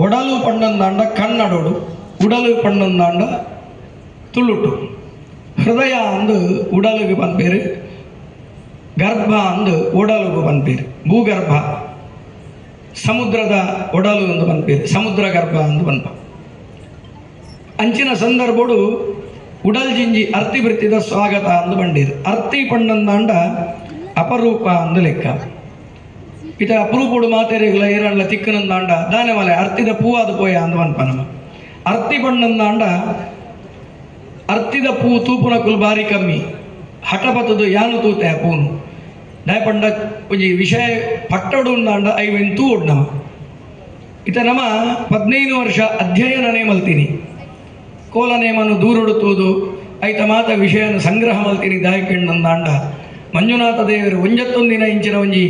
ಒಡಲು ಪಂಡಂದಾಂಡ ಕನ್ನಡೋಡು, ಉಡಲು ಪಂಡಂದಾಂಡ ತುಳುಟು. ಹೃದಯ ಅಂದು ಉಡಲಿಗೆ ಬಂದ್ಪೇರು, ಗರ್ಭ ಅಂದು ಒಡಲಿಗೆ ಬಂದ್ಪೇರು. ಭೂಗರ್ಭ ಸಮುದ್ರದ ಒಡಲು ಎಂದು ಬಂದ್ಪೇರು, ಸಮುದ್ರ ಗರ್ಭ ಅಂದು ಬಂದ್ಪ. ಅಂಚಿನ ಸಂದರ್ಭಡು ಉಡಲ್ ಜಿಂಜಿ ಅರ್ತಿ ಬೃತ್ತಿದ ಸ್ವಾಗತ ಅಂದು ಬಂಡೀರು. ಅರ್ತಿ ಪಂಡಂದಾಂಡ ಅಪರೂಪ ಅಂದು ಲೆಕ್ಕ. ಇತ ಅಪರೂಪಡು ಮಾತೆರೆಗಳ ಏರಣ್ಣ ತಿಕ್ಕನಂದಾಂಡ ದಾನೆ ಮಲೆ ಅರ್ತಿದ ಪೂವಾದ ಪೋಯ ಅಂದು ಬಂದ್ಪ. ನಮ್ಮ ಅರ್ತಿ ಪಂಡಂದಾಂಡ ಅರ್ತಿದ ಪೂ ತೂಪುನ ಕುಲ್ ಬಾರಿ ಕಮ್ಮಿ, ಹಠಪತದು ಯಾನು ತೂತೆ ಆ ಪೂನು ದಾಯ ಪಂಡ ಒಂಜಿ ವಿಷಯ ಪಟ್ಟಡು ಅಂದಾಂಡ ಐವೆಂತೂ ಉಡ್ ನಮ. ಇತ ನಮ 15 ವರ್ಷ ಅಧ್ಯಯನನೇ ಮಲ್ತೀನಿ, ಕೋಲ ನೇಮನು ದೂರೊಡುತ್ತುವುದು ಐತ ಮಾತ ವಿಷಯನ ಸಂಗ್ರಹ ಮಲ್ತೀನಿ ದಾಯಕೆಂಡಂದಾಂಡ ಮಂಜುನಾಥ ದೇವರು ಒಂಜತ್ತೊಂದಿನ ಇಂಚಿನ ಒಂಜಿ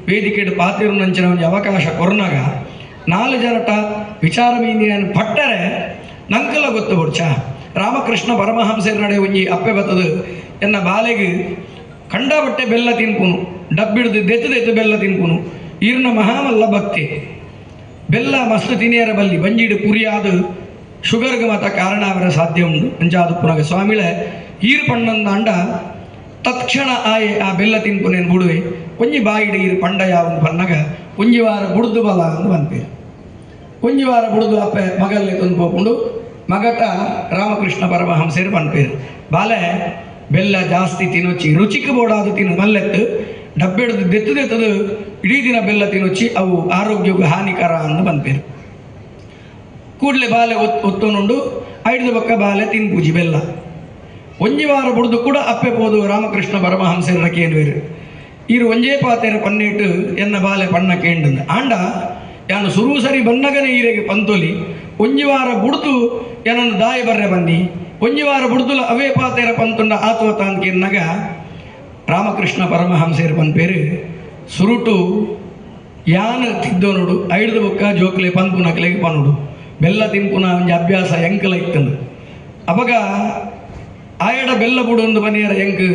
ವೇದಿಕೆಡು ಪಾತಿರು ನಂಚಿನ ಒಂಜಿ ಅವಕಾಶ ಕೊರ್ನಾಗ 4 ಜನಟ ವಿಚಾರ ಮೀನಿಯನ್ನು ಪಟ್ಟರೆ ನಂಕಲ ಗೊತ್ತು ಬುಡ್ಚ ರಾಮಕೃಷ್ಣ ಪರಮಹಂಸರ ನಡೆ ಒಂಜಿ ಅಪ್ಪೆ ಬತ್ತದು ಎನ್ನ ಬಾಲೆಗೆ ಕಂಡ ಬಟ್ಟೆ ಬೆಲ್ಲ ತಿನ್ಪುನು, ಡಬ್ಬಿಡ್ದು ದೆತ್ತು ಬೆಲ್ಲ ತಿನ್ಪುನು. ಈರ್ನ ಮಹಾಮಲ್ಲ ಭಕ್ತಿ ಬೆಲ್ಲ ಮಸ್ತ್ ತಿನಿಯರ ಬಲ್ಲಿ ಬಂಜಿಡು ಪುರಿಯಾದ ಶುಗರ್ಗೆ ಮತ ಕಾರಣ ಅವರ ಸಾಧ್ಯ ಉಂಡು. ಅಂಚಾದ ಪುನಗ ಸ್ವಾಮಿಳೆ ಈರು ಪಣ್ಣಂದಾಂಡ ತತ್ಕ್ಷಣ ಆಯೆ ಆ ಬೆಲ್ಲ ತಿನ್ಪುನೇನು ಬುಡುವೆ ಒಂಜಿ ಬಾಯಿಡು ಈರು ಪಂಡ ಯಾವನು ಪನ್ನಗ ಒಂಜಿ ವಾರ ಬುಡ್ದು ಬಲ ಅಂದು ಬಂದ್ಪೇರು. ಒಂಜಿ ವಾರ ಬುಡ್ದು ಅಪ್ಪೆ ಮಗಲ್ಲೇ ತಂದು ಹೋಗ್ಕೊಂಡು ಮಗಟ ರಾಮಕೃಷ್ಣ ಪರಮಹಂಸರು ಬಂದ್ಪೇರು. ಬಾಲೆ ಬೆಲ್ಲ ಜಾಸ್ತಿ ತಿನ್ನೊಚ್ಚಿ ರುಚಿಗೆ ಬೋಡಾದು ತಿನ್ನು ಮಲ್ಲೆತ್ತು ಡಬ್ಬೆಡ್ದು ದೆತ್ತದು ಇಡೀ ದಿನ ಬೆಲ್ಲ ತಿನ್ನೊಚ್ಚಿ ಅವು ಆರೋಗ್ಯಕ್ಕೆ ಹಾನಿಕರ ಅಂದು ಬಂದ್ಪೇರು. ಕೂಡಲೇ ಬಾಲೆ ಒತ್ತೊನುಂಡು ಐದು ಬಕ್ಕ ಬಾಲೆ ತಿನ್ಪೂಜಿ ಬೆಲ್ಲ ಒಂಜಿ ವಾರ ಬುಡ್ದು ಕೂಡ ಅಪ್ಪೆ ಪೋದು ರಾಮಕೃಷ್ಣ ಪರಮಹಂಸರ ಕೇಳುವೇರು. ಈರು ಒಂಜೇ ಪಾತೆರ ಪನ್ನೇಟು ಎನ್ನ ಬಾಲೆ ಪಣ್ಣ ಕೇಂಡು ಆಂಡ ಯಾನು ಸುರು ಸರಿ ಬನ್ನಗನೆ ಈರೆಗೆ ಪಂತೊಲಿ ಒಂಜಿ ವಾರ ಬುಡ್ದು ಏನನ್ನು ದಾಯ ಬರ್ರೆ ಬನ್ನಿ ಒಂಜಿ ವಾರ ಬುಡ್ದುಲ ಅವೇ ಪಾತೆರ ಪಂತುಂಡ ಆತೋತ ಅನ್ಕೆನ್ನಗ ರಾಮಕೃಷ್ಣ ಪರಮಹಂಸರು ಪನ್ಪೇರು ಸುರುಟು ಯಾನು ತಿದ್ದೋನುಡು ಐದು ಬೊಕ್ಕ ಜೋಕ್ಲೆ ಪನ್ಪುನ ಕಲೆಗೆ ಪನ್ನುಡು ಬೆಲ್ಲ ತಿನ್ಪುನ ಒಂಜಿ ಅಭ್ಯಾಸ ಎಂಕಲ ಇತ್ತಂದು ಅವಾಗ ಆಯಡ ಬೆಲ್ಲ ಬುಡೊಂದು ಬನಿಯರ ಎಂಕ್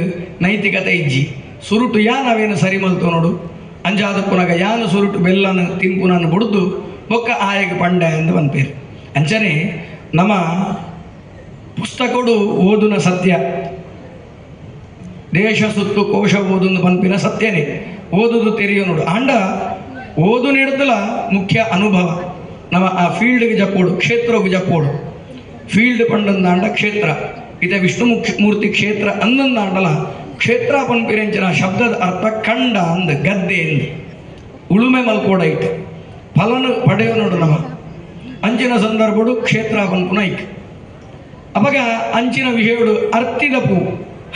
ನೈತಿಕತೆ ಇಜ್ಜಿ ಸುರುಟು ಯಾನ್ ಅವೇನು ಸರಿ ಮಲ್ತು ನೋಡು ಅಂಜಾದ ಪುನಗ ಯಾನು ಸುರುಟು ಬೆಲ್ಲನ ತಿನ್ಪುನನ್ನು ಬುಡ್ದು ಬೊಕ್ಕ ಆಯಗೆ ಪಂಡ ಎಂದು ಬಂದ್ಪೇರು. ಅಂಚನೆ ನಮ್ಮ ಪುಸ್ತಕಡು ಓದುನ ಸತ್ಯ, ದೇಶ ಸುತ್ತು ಕೋಶ ಓದುಂದು ಪನ್ಪಿನ ಸತ್ಯನೇ ಓದುದು ತೆರೆಯೋ ನೋಡು ಆಂಡ ಓದು ನೀಡುತ್ತಲ ಮುಖ್ಯ ಅನುಭವ. ನಮ್ಮ ಆ ಫೀಲ್ಡ್ಗೆ ಜಪ್ಪೋಡು ಕ್ಷೇತ್ರಕ್ಕೆ ಜಪ್ಪೋಡು ಫೀಲ್ಡ್ ಪಂಡಂದಾಂಡ ಕ್ಷೇತ್ರ ಇದೇ ವಿಷ್ಣು ಮೂರ್ತಿ ಕ್ಷೇತ್ರ ಅಂದಂದಾಂಡಲ ಕ್ಷೇತ್ರ ಪನ್ಪಿರೆಂಚಿನ ಶಬ್ದದ ಅರ್ಥ ಕಂಡ ಅಂದ್ ಗದ್ದೆ ಎಂದು ಉಳುಮೆ ಮಲ್ಕೋಡ ಇಟ್ಟು ಫಲನ ಪಡೆಯೋ ನೋಡು ನಮ್ಮ ಅಂಚಿನ ಸಂದರ್ಭಡು ಕ್ಷೇತ್ರ ಪನ್ಪುನ ಐಕ್ ಅವಾಗ ಅಂಚಿನ ವಿಷಯಡು ಅರ್ತಿದ ಪೂ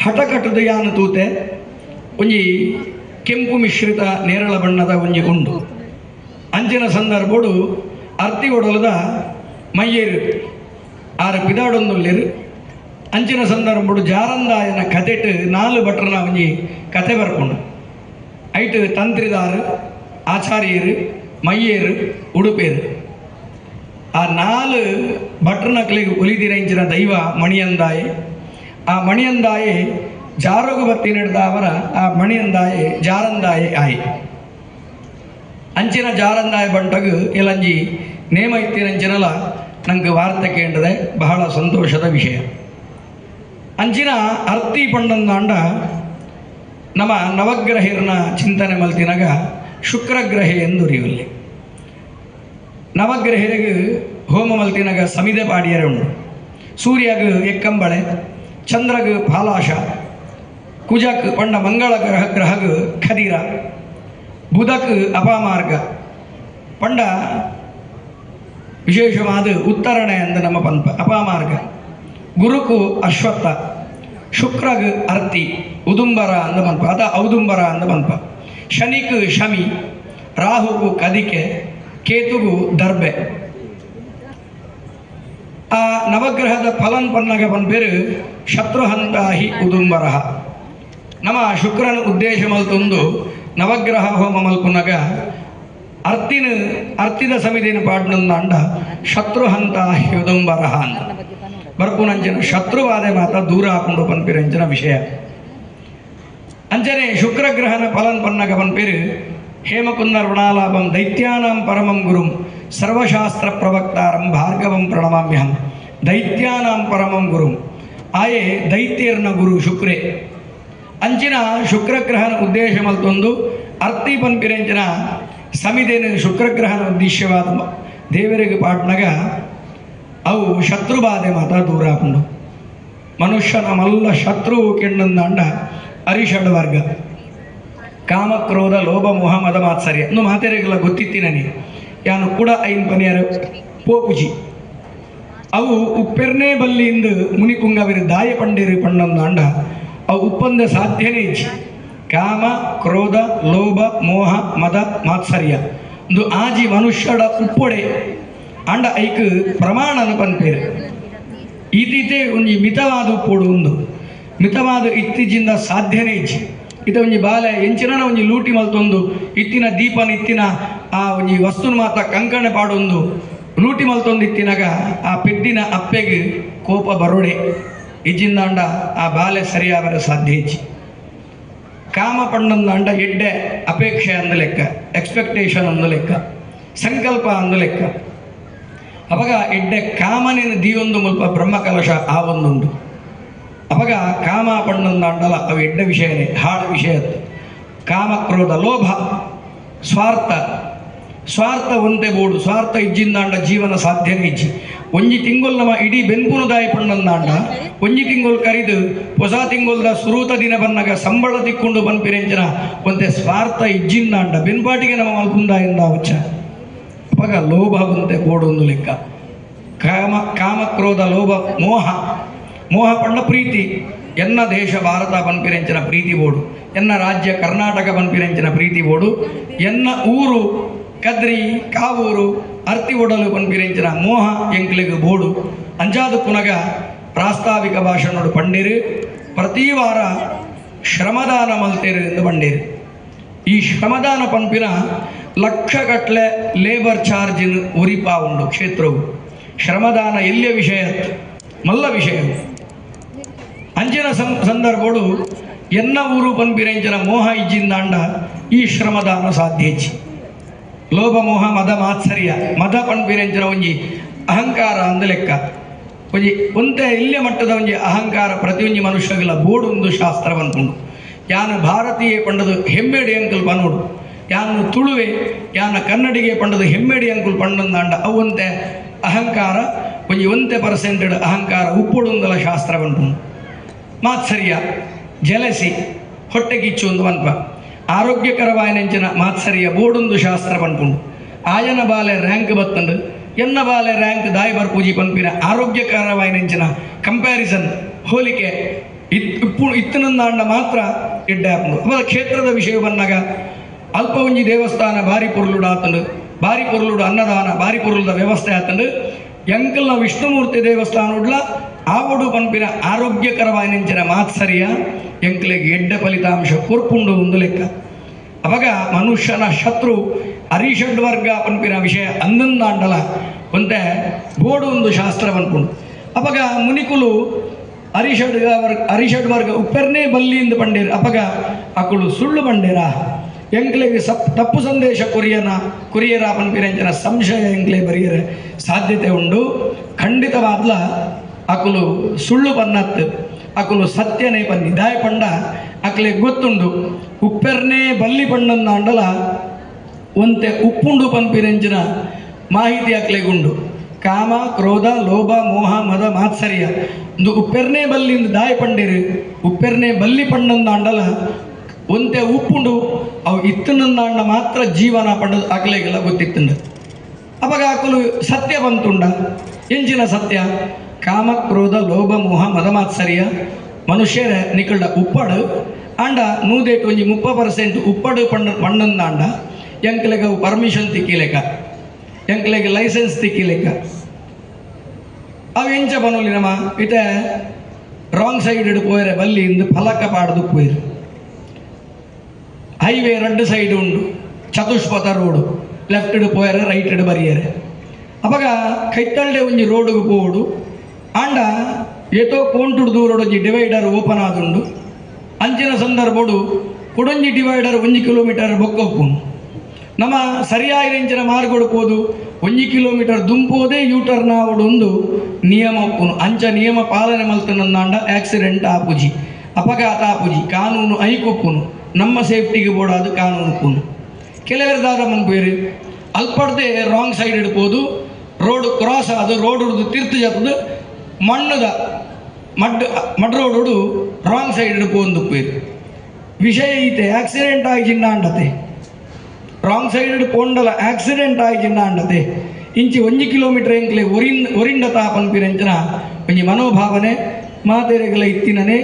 ಹಠಕಟ್ಟದ ಯಾನು ತೂತೆ ಒಂಜಿ ಕೆಂಪು ಮಿಶ್ರಿತ ನೇರಳ ಬಣ್ಣದ ಒಂಜಿ ಉಂಡು ಅಂಚಿನ ಸಂದರ್ಭಡು ಅರ್ತಿ ಒಡಲದ ಮಯ್ಯೇರು ಆರ ಪಿದಾಡೊಂದುಲ್ಲೇರು ಅಂಚಿನ ಸಂದರ್ಭಡು ಜಾರಂದಾಯನ ಕತೆಟ್ 4 ಭಟ್ರನ ಒಂಜಿ ಕತೆ ಬರ್ಕೊಂಡು ಐಟ್ ತಂತ್ರಿದಾರು ಆಚಾರ್ಯರು ಮಯ್ಯೇರು ಉಡುಪೇರು ಆ 4 ಭಟ್ರನ ಕಲೆಗೆ ಒಲಿದಿರಂಚಿನ ದೈವ ಮಣಿಯಂದಾಯೆ. ಆ ಮಣಿಯಂದಾಯೆ ಜಾರೋಗು ಬತ್ತಿ ನಡೆದ ಅವರ ಆ ಮಣಿಯಂದಾಯೆ ಜಾರಂದಾಯೆ ಆಯಿ ಅಂಚಿನ ಜಾರಂದಾಯ ಬಂಟಗು ಎಲ್ಲಂಜಿ ನೇಮ ಇತ್ತಿನಂಚಿನಲ ನಂಗೆ ವಾರ್ತೆ ಕೇಂದ್ರದೆ ಬಹಳ ಸಂತೋಷದ ವಿಷಯ. ಅಂಚಿನ ಅರ್ತಿ ಪಂಡಂದಾಂಡ ನಮ್ಮ ನವಗ್ರಹಿರ್ನ ಚಿಂತನೆ ಮಲ್ತಿನಾಗ ಶುಕ್ರಗ್ರಹೆ ಎಂದು ಉರಿಯುವಲ್ಲಿ ನವಗ್ರಹಿರಿಗೆ ಹೋಮ ಮಲ್ತಿನಾಗ ಸಮಿದೆ ಪಾಡಿಯರೆ ಉಂಡು. ಸೂರ್ಯಗ ಎಕ್ಕಂಬಳೆ, ಚಂದ್ರಗ ಫಾಲಾಶ, ಕುಜಕ್ ಪಂಡ ಮಂಗಳ ಗ್ರಹಗ ಖದೀರ, ಬುಧಕ್ ಅಪಮಾರ್ಗ ಪಂಡ ವಿಶೇಷವಾದ ಉತ್ತರಣೆ ಅಂದ ನಮ್ಮ ಪಂಪ ಅಪಮಾರ್ಗ, ಗುರುಕು ಅಶ್ವತ್ಥ, ಶುಕ್ರಗ್ ಅರ್ತಿ ಉದುಂಬರ ಅಂದ ಪಂಪ ಅದ ಔದುಂಬರ ಅಂದ ಪಂಪ, ಶನಿಕ್ ಶಮಿ, ರಾಹುಕು ಕದಿಕೆ, ಕೇತುಗು ದರ್ಬೆ. ಆ ನವಗ್ರಹದ ಫಲನ್ ಪನ್ನಗ ಪನ್ಪೇರು ಶತ್ರುಹಂತ ಹಿ ಉದುಂಬರ. ನಮ್ಮ ಶುಕ್ರನ ಉದ್ದೇಶ ಮಲ್ತೊಂದು ನವಗ್ರಹ ಹೋಮ ಮಲ್ಪುನಗ ಅರ್ತಿದ ಸಮಿತಿನ ಪಾಡ್ನಂದಾಂಡ ಶತ್ರುಹಂತ ಹಿ ಉದುಂಬರ ಅಂತ ಬರ್ಪುನಂಚಿನ ಶತ್ರುವಾದೆ ಮಾತ ದೂರ ಹಾಕೊಂಡು ಪನ್ಪಿರಂಚಿನ ವಿಷಯ. ಅಂಚನೆ ಶುಕ್ರಗ್ರಹನ ಫಲನ್ ಪನ್ನಗ ಪನ್ಪೇರು ಹೇಮಕುಂದ ಋಣಾಲಾಭಂ ದೈತ್ಯಾನಾಂ ಪರಮಂ ಗುರುಂ ಸರ್ವಶಾಸ್ತ್ರ ಪ್ರವಕ್ತಾರಂ ಭಾರ್ಗವಂ ಪ್ರಣಮಾಮ್ಯಹಂ ದೈತ್ಯಾನಾಂ ಪರಮಂ ಗುರುಂ ಆಯೆ ದೈತ್ಯರ್ನ ಗುರು ಶುಕ್ರೇ ಅಂಚಿನ ಶುಕ್ರಗ್ರಹನ ಉದ್ದೇಶ ಮಲ್ತೊಂದು ಅರ್ತಿ ಪನ್ಪಿರೆಂಚಿನ ಸಮಿದೇನ ಶುಕ್ರಗ್ರಹನ ಉದ್ದೇಶವಾದ ದೇವರಿಗೆ ಪಾಟ್ನಾಗ ಅವು ಶತ್ರುಬಾಧೆ ಮಾತ ದೂರ ಆಪುಂಡು ಮನುಷ್ಯನ ಮಲ್ಲ ಶತ್ರು ಕೆಂಡಂದಾಂಡ ಅರಿಷಡ್ ವರ್ಗ ಕಾಮ ಕ್ರೋಧ ಲೋಭ ಮೋಹ ಮದ ಮಾತ್ಸರ್ಯ ಇನ್ನು ಮಾತೆರೆಗೆಲ್ಲ ಗೊತ್ತಿತ್ತಿನನಿ ಯಾನು ಕೂಡ ಐನ್ ಪನಿಯರ ಪೋಪುಜಿ ಅವು ಉಪ್ಪೆರ್ನೇ ಬಲ್ಲಿಂದ ಮುನಿಕುಂಗವಿರು ದಾಯ ಪಂಡೇರು ಪಂಡಂದಾಂಡ ಅವು ಉಪ್ಪಂದ ಸಾಧ್ಯನೇ ಇಚ್ಚಿ ಕಾಮ ಕ್ರೋಧ ಲೋಭ ಮೋಹ ಮದ ಮಾತ್ಸರ್ಯ ಒಂದು ಆಜಿ ಮನುಷ್ಯಡ ಉಪ್ಪೊಡೆ ಅಂಡ ಐಕ್ ಪ್ರಮಾಣನ ಪನ್ಪೇರು ಈತೀತೆ ಒಂಜಿ ಮಿತವಾದ ಉಪ್ಪೊಡು ಒಂದು ಮಿತವಾದ ಇತ್ತೀಚಿಂದ ಸಾಧ್ಯನೇ ಇಚ್ಚಿ ಇತ ಒಂಜಿ ಬಾಲೆ ಎಂಚಿನ ಒಂಜಿ ಲೂಟಿ ಮಲ್ತೊಂದು ಇತ್ತಿನ ದೀಪನ ಇತ್ತಿನ ಆ ಒಂಜಿ ವಸ್ತುನ ಮಾತ ಕಂಕಣ ಪಾಡೊಂದು ಲೂಟಿ ಮಲ್ತೊಂದು ಇತ್ತಿನಾಗ ಆ ಪೆದ್ದಿನ ಅಪ್ಪೆಗೆ ಕೋಪ ಬರೋಡೆ ಇಜ್ಜಿಂದಾಂಡ ಆ ಬಾಲೆ ಸರಿಯಾವರ ಸಾಧ್ಯ ಇಚ್ಚಿ ಕಾಮ ಪಂಡಂದಾಂಡ ಎಡ್ಡೆ ಅಪೇಕ್ಷೆ ಅಂದ ಲೆಕ್ಕ ಎಕ್ಸ್ಪೆಕ್ಟೇಷನ್ ಅಂದ ಲೆಕ್ಕ ಸಂಕಲ್ಪ ಅಂದ ಲೆಕ್ಕ ಅವಾಗ ಎಡ್ಡೆ ಕಾಮನೇನು ದೀವೊಂದು ಮುಲ್ಪ ಬ್ರಹ್ಮಕಲಶ ಆ ಒಂದುಂಡು ಅವಾಗ ಕಾಮ ಪಂಡಂದಾಂಡಲ ಅವು ಎಡ್ಡೆ ವಿಷಯನೇ ಹಾಡು ವಿಷಯ ಕಾಮ ಕ್ರೋಧ ಲೋಭ ಸ್ವಾರ್ಥ ಒಂದೇ ಬೋಡು ಸ್ವಾರ್ಥ ಇಜ್ಜಿಂದಾಂಡ ಜೀವನ ಸಾಧ್ಯನೇ ಇಜ್ಜಿ ಒಂಜಿ ತಿಂಗೊಲ್ ನಮ್ಮ ಇಡೀ ಬೆನ್ಪುನುದಾಯ ಪಂಡಂದಾಂಡ ಒಂಜಿ ತಿಂಗೊಲ್ ಕರಿದು ಹೊಸ ತಿಂಗೊಲ್ದ ಸುರೂತ ದಿನ ಬನ್ನಾಗ ಸಂಬಳ ತಿಕ್ಕೊಂಡು ಬನ್ಪಿರೆಂಚಿನ ಒಂದೇ ಸ್ವಾರ್ಥ ಇಜ್ಜಿಂದಾಂಡ ಬೆನ್ಪಾಟಿಗೆ ನಮ್ಮ ಮಲ್ಪುಂದಾಯಿಂದ ಹುಚ್ಚ ಅವಾಗ ಲೋಭ ಒಂದೇ ಬೋಡು ಒಂದು ಲೆಕ್ಕ ಕಾಮ ಕ್ರೋಧ ಲೋಭ ಮೋಹ ಪಂಡ ಪ್ರೀತಿ ಎನ್ನ ದೇಶ ಭಾರತ ಬನ್ಪಿರೆಂಚಿನ ಪ್ರೀತಿ ಬೋಡು ಎನ್ನ ರಾಜ್ಯ ಕರ್ನಾಟಕ ಬನ್ಪಿರೆಂಚಿನ ಪ್ರೀತಿ ಬೋಡು ಎನ್ನ ಊರು ಕದ್ರಿ ಕಾವೂರು ಅರ್ತಿ ಒಡಲು ಪನ್ಪಿರೆಂಚಿನ ಮೋಹ ಎಂಕ್ಲೆಗ್ ಬೋಡು ಅಂಜಾದ ಪುನಗ ಪ್ರಾಸ್ತಾವಿಕ ಭಾಷಣೋಡು ಪಂಡೇರು ಪ್ರತಿ ವಾರ ಶ್ರಮದಾನ ಮಲ್ತೇರು ಎಂದು ಪಂಡೇರು ಈ ಶ್ರಮದಾನ ಪಂಪಿನ ಲಕ್ಷಗಟ್ಟಲೆ ಲೇಬರ್ ಚಾರ್ಜಿನ ಉರಿಪಾ ಉಂಡು ಕ್ಷೇತ್ರವು ಶ್ರಮದಾನ ಎಲ್ಲಿಯ ವಿಷಯ ಮಲ್ಲ ವಿಷಯ ಅಂಚಿನ ಸಂದರ್ಭಗಳು ಎನ್ನ ಊರು ಪನ್ಪಿರೆಂಚಿನ ಮೋಹ ಇಜ್ಜಿಂದಾಂಡ ಈ ಶ್ರಮದಾನ ಸಾಧ್ಯ ಇಚ್ಚಿ ಲೋಭ ಮೋಹ ಮದ ಮಾತ್ಸರ್ಯ ಮದ ಪನ್ಪಿರೆಂಚಿನ ಒಂಜಿ ಅಹಂಕಾರ ಅಂದ ಲೆಕ್ಕ ಒಂಜಿ ಒಂತೆ ಇಲ್ಲೇ ಮಟ್ಟದ ಒಂಜಿ ಅಹಂಕಾರ ಪ್ರತಿಯೊಂಜಿ ಮನುಷ್ಯಗಳ ಬೋಡೊಂದು ಶಾಸ್ತ್ರವಂತುಂಡು ಯಾನು ಭಾರತೀಯ ಪಂಡದು ಹೆಮ್ಮೆಡಿ ಅಂಕಲ್ ಪನೋಡು ಯಾನು ತುಳುವೆ ಯಾನ ಕನ್ನಡಿಗೆ ಪಂಡದು ಹೆಮ್ಮೆಡಿ ಅಂಕಲ್ ಪಂಡಂದಾಂಡ ಅವಂತೆ ಅಹಂಕಾರ ಒಂಜಿ ಒಂತೆ ಪರ್ಸೆಂಟೆಡ್ ಅಹಂಕಾರ ಉಪ್ಪೊಡುಂದಲ ಶಾಸ್ತ್ರವಂತುಂಡು ಮಾತ್ಸರ್ಯ ಜಲಸಿ ಹೊಟ್ಟೆ ಕಿಚ್ಚು ಒಂದು ಅನ್ಪ ಆರೋಗ್ಯಕರವಾಯಿನೆಂಚಿನ ಮಾತ್ಸರ್ಯ ಬೋಡೊಂದು ಶಾಸ್ತ್ರ ಪನ್ಪುಂಡು ಆಯನ ಬಾಲೆ ರ್ಯಾಂಕ್ ಬತ್ತಂಡು ಎನ್ನ ಬಾಲೆ ರ್ಯಾಂಕ್ ದಾಯಿ ಬರ್ಪೂಜಿ ಪನ್ಪಿನ ಆರೋಗ್ಯಕರವಾಯಿನೆಂಚಿನ ಕಂಪ್ಯಾರಿಸನ್ ಹೋಲಿಕೆ ಇತ್ತನಂದಾಂಡ ಮಾತ್ರ ಇಡ್ಡೆ ಹಾಕೊಂಡು ಅವ ಕ್ಷೇತ್ರದ ವಿಷಯ ಬಂದಾಗ ಅಲ್ಪ ಒಂಜಿ ದೇವಸ್ಥಾನ ಭಾರಿ ಪೊರ್ಲುಡು ಆತಂಡು ಭಾರಿ ಪೊರ್ಲುಡು ಅನ್ನದಾನ ಭಾರಿ ಪೊರ್ಲುದ ವ್ಯವಸ್ಥೆ ಆತಂಡು ಎಂಕಲ್ನ ವಿಷ್ಣುಮೂರ್ತಿ ದೇವಸ್ಥಾನ ಉಡ್ಲ ಆವಡು ಪನ್ಪಿನ ಆರೋಗ್ಯಕರವಾಯಿನೆಂಚಿನ ಮಾತ್ಸರ್ಯ ಎಂಕ್ಲೆಗೆ ಎಡ್ಡೆ ಫಲಿತಾಂಶ ಕೊರ್ಪುಂಡು ಒಂದು ಲೆಕ್ಕ ಅವಾಗ ಮನುಷ್ಯನ ಶತ್ರು ಅರಿಷಡ್ ವರ್ಗ ಪನ್ಪಿನ ವಿಷಯ ಅಂದಂದಾಂಡಲ ಒಂತೆ ಬೋಡು ಒಂದು ಶಾಸ್ತ್ರ ಪನ್ಪುಂಡು ಅವಾಗ ಮುನಿಕುಲು ಅರಿಷಡ್ ವರ್ಗ ಉಪ್ಪೆರ್ನೇ ಬಲ್ಲಿಂದ ಪಂಡೇರು ಅಪಗ ಅಕುಲು ಸುಳ್ಳು ಪಂಡೇರ ಎಂಕ್ಲೆಗೆ ತಪ್ಪು ಸಂದೇಶ ಕುರಿಯರ ಪನ್ಪಿರೆಂಚಿನ ಸಂಶಯ ಎಂಕ್ಲೆ ಬರೆಯರ ಸಾಧ್ಯತೆ ಉಂಡು ಖಂಡಿತವಾದ್ಲ ಅಕುಲು ಸುಳ್ಳು ಪನ್ನತ್ತು ಅಕುಲು ಸತ್ಯನೇ ಪನ್ನಿ ದಾಯ ಪಂಡ ಅಕ್ಲೆ ಗೊತ್ತುಂಡು ಉಪ್ಪೆರ್ನೇ ಬಲ್ಲಿ ಪಂಡಂದಾಂಡಲ ಒಂತೆ ಉಪ್ಪುಂಡು ಪನ್ಪಿರೆಂಚಿನ ಮಾಹಿತಿ ಅಕ್ಲೆಗುಂಡು ಕಾಮ ಕ್ರೋಧ ಲೋಭ ಮೋಹ ಮದ ಮಾತ್ಸರ್ಯ ಒಂದು ಉಪ್ಪೆರ್ನೇ ಬಲ್ಲಿಂದ ದಾಯ ಪಂಡೇರು ಉಪ್ಪೆರ್ನೇ ಬಲ್ಲಿ ಪಂಡಂದಾಂಡಲ ಒಂತೆ ಉಪ್ಪುಂಡು ಅವು ಇತ್ತನಂದಾಂಡ ಮಾತ್ರ ಜೀವನ ಪಂಡದು ಅಕ್ಲೆಗೆಲ್ಲ ಗೊತ್ತಿತ್ತುಂಡು ಅವಾಗ ಅಕುಲು ಸತ್ಯ ಬಂತುಂಡ ಎಂಚಿನ ಸತ್ಯ ಕಾಮ ಕ್ರೋಧ ಲೋಭ ಮೋಹ ಮದ ಮಾತ್ಸರ್ಯ ಮನುಷ್ಯರ ನಿಕಲ್ಡ ಉಪ್ಪಡು ಆಂಡ ನೂದೇಟು ಒಂಜಿ 30% ಉಪ್ಪಡು ಪಂಡಂದಾಂಡ ಎಂಕ್ಲೆಗೆ ಪರ್ಮಿಷನ್ ತಿಕ್ಕಿಲೆಕ್ಕ ಎಂಕ್ಲೆಗೆ ಲೈಸೆನ್ಸ್ ತಿಕ್ಕಿಲೆಕ್ಕ ಅವು ಎಂಚ ಬನೋಲಿ ನಮ್ಮ ಇತ ರಾಂಗ್ ಸೈಡ್ ಪೋಯರೆ ಬಲ್ಲಿಂದ ಫಲಕ ಪಾಡ್ದು ಪೋಯ್ರು ಹೈವೇ 2 ಸೈಡ್ ಉಂಡು ಚತುಷ್ಪಥ ರೋಡು ಲೆಫ್ಟ್ ಪೋಯರೆ ರೈಟ್ ಬರಿಯರೆ ಅವಾಗ ಕೈತಳ್ಳೆ ಒಂಜಿ ರೋಡ್ಗೆ ಪೋಡು ಆಂಡ ಏತೋ ಕೋಂಟುಡು ದೂರೊಡೊಂಜಿ ಡಿವೈಡರ್ ಓಪನ್ ಆದುಂಡು ಅಂಚಿನ ಸಂದರ್ಭಡು ಕೊಡೊಂಜಿ ಡಿವೈಡರ್ 1 ಕಿಲೋಮೀಟರ್ ಬೊಕ್ಕ ಉಪ್ಪುಂಡು ನಮ್ಮ ಸರಿಯಾಗಿಂಚಿನ ಮಾರ್ಗೊಡ್ಬೋದು 1 ಕಿಲೋಮೀಟರ್ ದುಂಪೋದೇ ಯೂಟರ್ನ್ ಆವಡೊಂದು ನಿಯಮ ಉಪ್ಪುನು ಅಂಚ ನಿಯಮ ಪಾಲನೆ ಮಲ್ತನಂದಾಂಡ ಆಕ್ಸಿಡೆಂಟ್ ಆಪುಜಿ ಅಪಘಾತ ಆಪುಜಿ ಕಾನೂನು ಐಕೊಪ್ಪುನು ನಮ್ಮ ಸೇಫ್ಟಿಗೆ ಬೋಡಾದು ಕಾನೂನು ಉಪ್ಪುನು ಕೆಲವರದಾದ ಮನ್ಪೇರು ಅಲ್ಪಡ್ದೆ ರಾಂಗ್ ಸೈಡ್ ಇಡ್ಬೋದು ರೋಡ್ ಕ್ರಾಸ್ ಅದು ರೋಡ್ ಹಿಡಿದು ತಿರ್ತು ಜತ್ತದು ಮಣ್ಣದ ಮಡ್ ರೋಡು ರಾಂಗ್ ಸೈಡ್ ಇಡ್ಬೋದು ಪೇರು ವಿಷಯ ಐತೆ ಆಕ್ಸಿಡೆಂಟ್ ಆಯ್ಚಿನ್ನ ಅಂಡತೆ ರಾಂಗ್ ಸೈಡ್ ಪೋಂಡಲ ಆಕ್ಸಿಡೆಂಟ್ ಆಯ್ಚಿನ್ನ ಅಂಡತೆ ಇಂಚಿ 1 ಕಿಲೋಮೀಟರ್ ಎಂಕ್ಲೆ ಒರಿಂದ ತಾಪನ್ಪಿರಂಚನ ಒಂಜಿ ಮನೋಭಾವನೆ ಮಾತೆರೆಗಳ ಇತ್ತಿನನೆ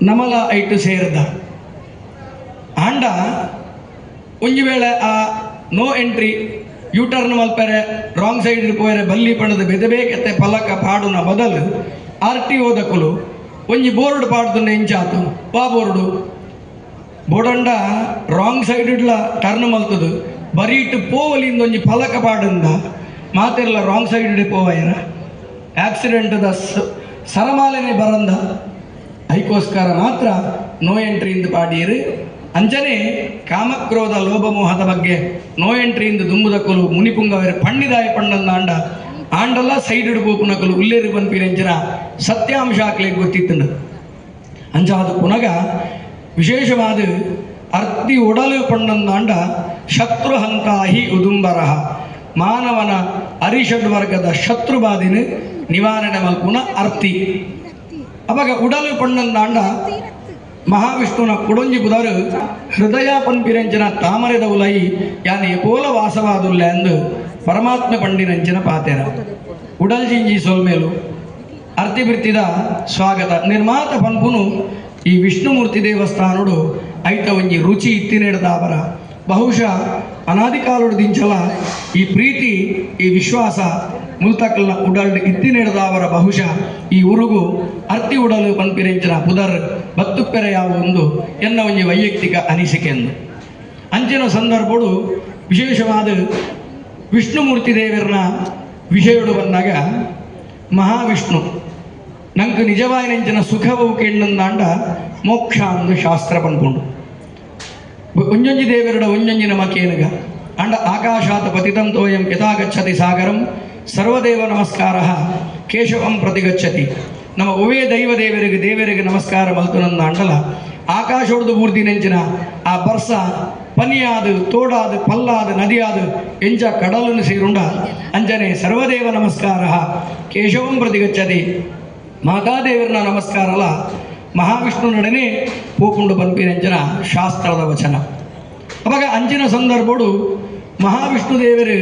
ನಮಲ ಐಟು ಸೇರ್ದ ಆಂಡ ಒಂಜಿ ವೇಳೆ ಆ ನೋ ಎಂಟ್ರಿ ಯೂಟರ್ನ್ ಮಲ್ಪರೆ ರಾಂಗ್ ಸೈಡ್ ಪೋಯರೆ ಬಲ್ಲಿ ಪಣದ ಬೆದಬೇಕೆತ್ತೆ ಫಲಕ ಪಾಡುನ ಬದಲು RTO ದಕ್ಕಲು ಒಂಜಿ ಬೋರ್ಡ್ ಪಾಡ್ದುಂಡೆ ಇಂಚಾತು ಪಾ ಬೋರ್ಡಂಡ ರಾಂಗ್ ಸೈಡ್ ಇಡ್ಲ ಟರ್ನ್ ಮಲ್ತದು ಬರೀಟ್ ಪೋವಲಿಂದ ಒಂಜಿ ಫಲಕ ಪಾಡಂದ ಮಾತೆಲ್ಲ ರಾಂಗ್ ಸೈಡ್ ಇಡಿ ಪೋವಯ್ಯರ ಆಕ್ಸಿಡೆಂಟ್ದ ಸರಮಾಲೆನೆ ಬರಂದ ಅದಕ್ಕೋಸ್ಕರ ಮಾತ್ರ ನೋ ಎಂಟ್ರಿಯಿಂದ ಪಾಡೀರು ಅಂಚನೆ ಕಾಮಕ್ರೋಧ ಲೋಭಮೋಹದ ಬಗ್ಗೆ ನೋ ಎಂಟ್ರಿಯಿಂದ ದುಂಬುದಕ್ಕಲು ಮುನಿಪುಂಗವರ ಪಣ್ಣಿದಾಯ ಪಣ್ಣಂದ ಆಂಡಲ್ಲ ಸೈಡ್ ಇಡ್ಬೋಪುನಕಲು ಉಲ್ಲೇರಿ ಬಂಪಿರಂಚನ ಸತ್ಯಾಂಶ ಹಾಕ್ಲಿಕ್ಕೆ ಗೊತ್ತಿತ್ತು ಅಂಚಾದ ಪುನಗ ವಿಶೇಷವಾದ ಅರ್ತಿ ಒಡಲು ಪಣ್ಣಂದಾಂಡ ಶತ್ರುಹಂತಾಹಿ ಉದುಂಬರಹ ಮಾನವನ ಅರಿಷಡ್ವರ್ಗದ ಶತ್ರುಬಾದಿನ ನಿವಾರಣೆ ಮಲ್ಪುನ ಅರ್ತಿ ಅವಾಗ ಉಡಲು ಪಣ್ಣಂದಾಂಡ ಮಹಾವಿಷ್ಣುನ ಕುಡೊಂಜಿ ಬುಧರು ಹೃದಯ ಪನ್ಪಿರಂಚನ ತಾಮರೆದ ಉಲೈ ಯಾನ ಎಪೋಲ ವಾಸವಾದುಲ್ಲ ಎಂದು ಪರಮಾತ್ಮ ಪಂಡಿರಂಚನ ಪಾತೆರ ಉಡಲ್ಜಿಂಜಿ ಸೊಲ್ಮೇಲು ಅರ್ತಿ ಬಿರ್ತಿದ ಸ್ವಾಗತ ನಿರ್ಮಾತ ಪನ್ಪುನು ಈ ವಿಷ್ಣುಮೂರ್ತಿ ದೇವಸ್ಥಾನಡು ಐತ ಒಂಜಿ ರುಚಿ ಇತ್ತಿನೆಡ್ದಾವರ ಬಹುಶಃ ಅನಾದಿ ಕಾಲುಡು ದಿಂಚಲ ಈ ಪ್ರೀತಿ ಈ ವಿಶ್ವಾಸ ಮುಲ್ತಕಲ್ನ ಉಡಲ್ಡ್ ಇತ್ತಿನೆಡ್ದಾವರ ಬಹುಶಃ ಈ ಉರುಗು ಅರ್ತಿ ಉಡಲು ಪನ್ಪಿರೆಂಚಿನ ಪುದರ್ ಬತ್ತುಪ್ಪೆರೆ ಯಾವ ಒಂದು ಎನ್ನ ಒಂಜಿ ವೈಯಕ್ತಿಕ ಅನಿಸಿಕೆ ಎಂದು ಅಂಚಿನ ಸಂದರ್ಭಡು ವಿಶೇಷವಾದ ವಿಷ್ಣುಮೂರ್ತಿ ದೇವರನ್ನ ವಿಷಯಡು ಬಂದಾಗ ಮಹಾವಿಷ್ಣು ನಂಗೆ ನಿಜವಾದ ನೆಂಚಿನ ಸುಖವು ಕೆಣ್ಣಂದಾಂಡ ಮೋಕ್ಷ ಅಂದು ಶಾಸ್ತ್ರ ಪನ್ಕೊಂಡು ಒಂಜೊಂಜಿ ದೇವರುಡ ಒಂಜೊಂಜಿನ ಮಕೇನುಗ ಅಂಡ ಆಕಾಶಾತ್ ಪತಿತಂ ತೋಯಂ ಯಥಾ ಗಚ್ಚತಿ ಸಾಗರಂ ಸರ್ವದೇವ ನಮಸ್ಕಾರ ಕೇಶವಂ ಪ್ರತಿಗಚ್ಚತಿ ನಮ್ಮ ಒವೇ ದೈವ ದೇವರಿಗೆ ನಮಸ್ಕಾರ ಮಲ್ತುನಂದ ಅಂಡಲ ಆಕಾಶ ಹೊಡೆದು ಬೂರ್ದಿ ನೆಂಚಿನ ಆ ಬರ್ಸ ಪನಿಯಾದು ತೋಡಾದು ಪಲ್ಲಾದು ನದಿಯಾದು ಎಂಚ ಕಡಲನ್ನು ಸೇರುಂಡ ಅಂಜನೆ ಸರ್ವದೇವ ನಮಸ್ಕಾರ ಕೇಶವಂ ಪ್ರತಿಗಚ್ಚತಿ ಮಾತಾದೇವರನ್ನ ನಮಸ್ಕಾರಲ ಮಹಾವಿಷ್ಣು ನಡನೆ ಪೋಪುಂಡು ಪನ್ಪಿರಂಚನ ಶಾಸ್ತ್ರದ ವಚನ ಅವಾಗ ಅಂಚಿನ ಸಂದರ್ಭಡು ಮಹಾವಿಷ್ಣು ದೇವರು